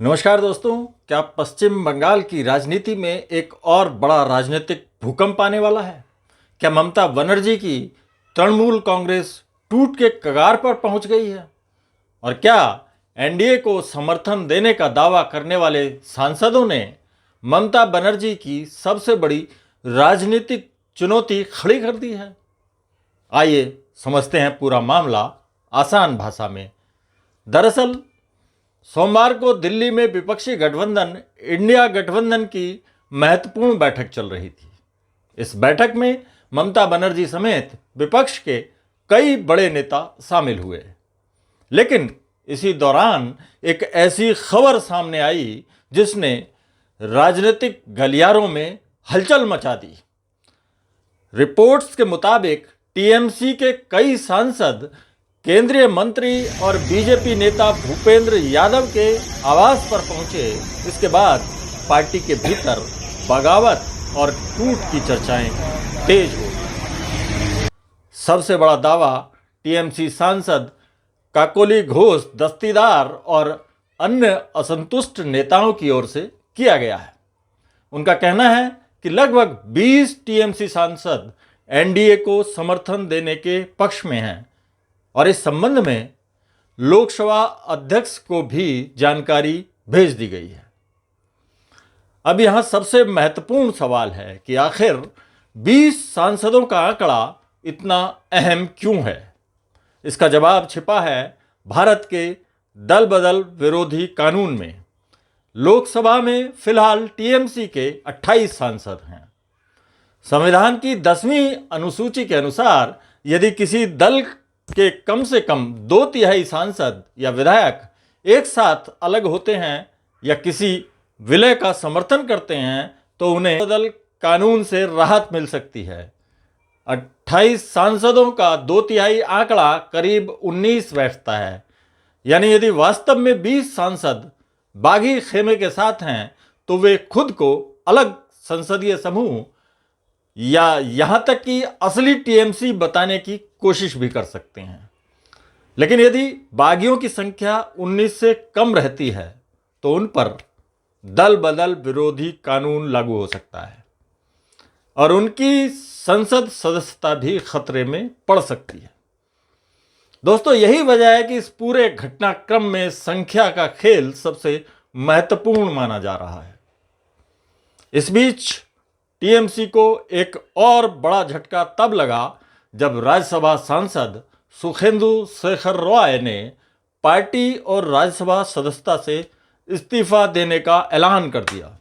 नमस्कार दोस्तों, क्या पश्चिम बंगाल की राजनीति में एक और बड़ा राजनीतिक भूकंप आने वाला है? क्या ममता बनर्जी की तृणमूल कांग्रेस टूट के कगार पर पहुंच गई है? और क्या एनडीए को समर्थन देने का दावा करने वाले सांसदों ने ममता बनर्जी की सबसे बड़ी राजनीतिक चुनौती खड़ी कर दी है? आइए समझते हैं पूरा मामला आसान भाषा में। दरअसल सोमवार को दिल्ली में विपक्षी गठबंधन इंडिया गठबंधन की महत्वपूर्ण बैठक चल रही थी। इस बैठक में ममता बनर्जी समेत विपक्ष के कई बड़े नेता शामिल हुए। लेकिन इसी दौरान एक ऐसी खबर सामने आई जिसने राजनीतिक गलियारों में हलचल मचा दी। रिपोर्ट्स के मुताबिक टीएमसी के कई सांसद केंद्रीय मंत्री और बीजेपी नेता भूपेंद्र यादव के आवास पर पहुंचे। इसके बाद पार्टी के भीतर बगावत और टूट की चर्चाएं तेज हो गई। सबसे बड़ा दावा टीएमसी सांसद काकोली घोष दस्तीदार और अन्य असंतुष्ट नेताओं की ओर से किया गया है। उनका कहना है कि लगभग 20 टीएमसी सांसद एनडीए को समर्थन देने के पक्ष में हैं और इस संबंध में लोकसभा अध्यक्ष को भी जानकारी भेज दी गई है। अब यहां सबसे महत्वपूर्ण सवाल है कि आखिर 20 सांसदों का आंकड़ा इतना अहम क्यों है? इसका जवाब छिपा है भारत के दल बदल विरोधी कानून में। लोकसभा में फिलहाल टीएमसी के 28 सांसद हैं। संविधान की 10वीं अनुसूची के अनुसार यदि किसी दल के कम से कम 2/3 सांसद या विधायक एक साथ अलग होते हैं या किसी विलय का समर्थन करते हैं तो उन्हें बदल कानून से राहत मिल सकती है। 28 सांसदों का 2/3 आंकड़ा करीब 19 बैठता है। यानी यदि वास्तव में 20 सांसद बागी खेमे के साथ हैं तो वे खुद को अलग संसदीय समूह या यहां तक कि असली टीएमसी बताने की कोशिश भी कर सकते हैं। लेकिन यदि बागियों की संख्या 19 से कम रहती है तो उन पर दल बदल विरोधी कानून लागू हो सकता है और उनकी संसद सदस्यता भी खतरे में पड़ सकती है। दोस्तों, यही वजह है कि इस पूरे घटनाक्रम में संख्या का खेल सबसे महत्वपूर्ण माना जा रहा है। इस बीच टीएमसी को एक और बड़ा झटका तब लगा जब राज्यसभा सांसद सुखेंदु शेखर रॉय ने पार्टी और राज्यसभा सदस्यता से इस्तीफा देने का ऐलान कर दिया।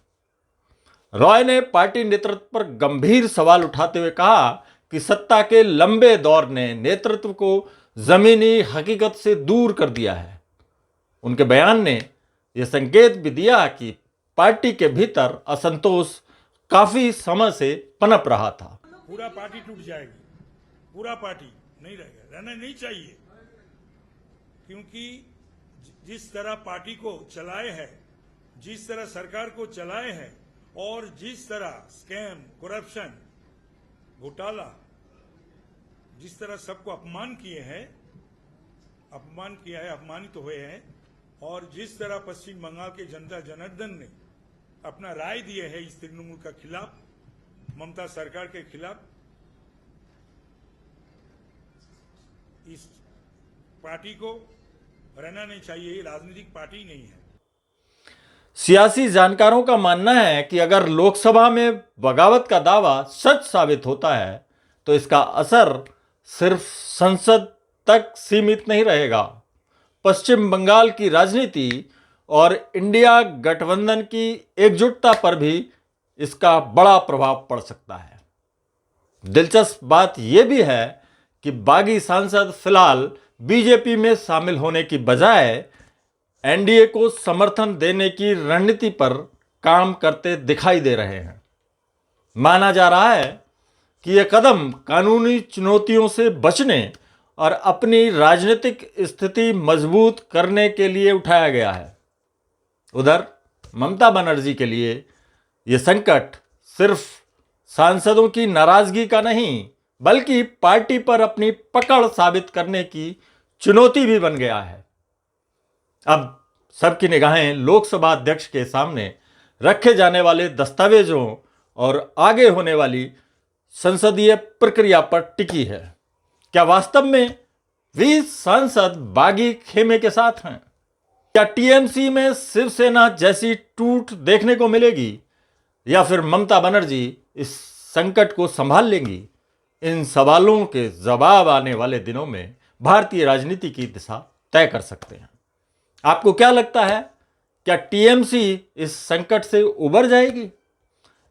रॉय ने पार्टी नेतृत्व पर गंभीर सवाल उठाते हुए कहा कि सत्ता के लंबे दौर ने नेतृत्व को जमीनी हकीकत से दूर कर दिया है। उनके बयान ने यह संकेत भी दिया कि पार्टी के भीतर असंतोष काफी समय से पनप रहा था। पूरा पार्टी टूट जाएगी, पूरा पार्टी नहीं रहेगा, रहना नहीं चाहिए, क्योंकि जिस तरह पार्टी को चलाए हैं, जिस तरह सरकार को चलाए हैं और जिस तरह स्कैम, करप्शन, घोटाला, जिस तरह सबको अपमान किए हैं, अपमान किया है, अपमानित हुए हैं, और जिस तरह पश्चिम बंगाल के जनता जनार्दन ने अपना राय दिए है इस तृणमूल का खिलाफ, ममता सरकार के खिलाफ, इस पार्टी को रहना नहीं चाहिए। ये राजनीतिक पार्टी नहीं है। सियासी जानकारों का मानना है कि अगर लोकसभा में बगावत का दावा सच साबित होता है तो इसका असर सिर्फ संसद तक सीमित नहीं रहेगा। पश्चिम बंगाल की राजनीति और इंडिया गठबंधन की एकजुटता पर भी इसका बड़ा प्रभाव पड़ सकता है। दिलचस्प बात यह भी है कि बागी सांसद फिलहाल बीजेपी में शामिल होने की बजाय एनडीए को समर्थन देने की रणनीति पर काम करते दिखाई दे रहे हैं। माना जा रहा है कि यह कदम कानूनी चुनौतियों से बचने और अपनी राजनीतिक स्थिति मजबूत करने के लिए उठाया गया है। उधर ममता बनर्जी के लिए यह संकट सिर्फ सांसदों की नाराजगी का नहीं बल्कि पार्टी पर अपनी पकड़ साबित करने की चुनौती भी बन गया है। अब सबकी निगाहें लोकसभा अध्यक्ष के सामने रखे जाने वाले दस्तावेजों और आगे होने वाली संसदीय प्रक्रिया पर टिकी है। क्या वास्तव में 20 सांसद बागी खेमे के साथ हैं? क्या टीएमसी में शिवसेना जैसी टूट देखने को मिलेगी या फिर ममता बनर्जी इस संकट को संभाल लेंगी? इन सवालों के जवाब आने वाले दिनों में भारतीय राजनीति की दिशा तय कर सकते हैं। आपको क्या लगता है, क्या टीएमसी इस संकट से उबर जाएगी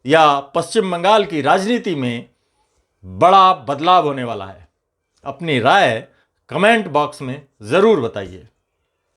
या पश्चिम बंगाल की राजनीति में बड़ा बदलाव होने वाला है? अपनी राय कमेंट बॉक्स में जरूर बताइए।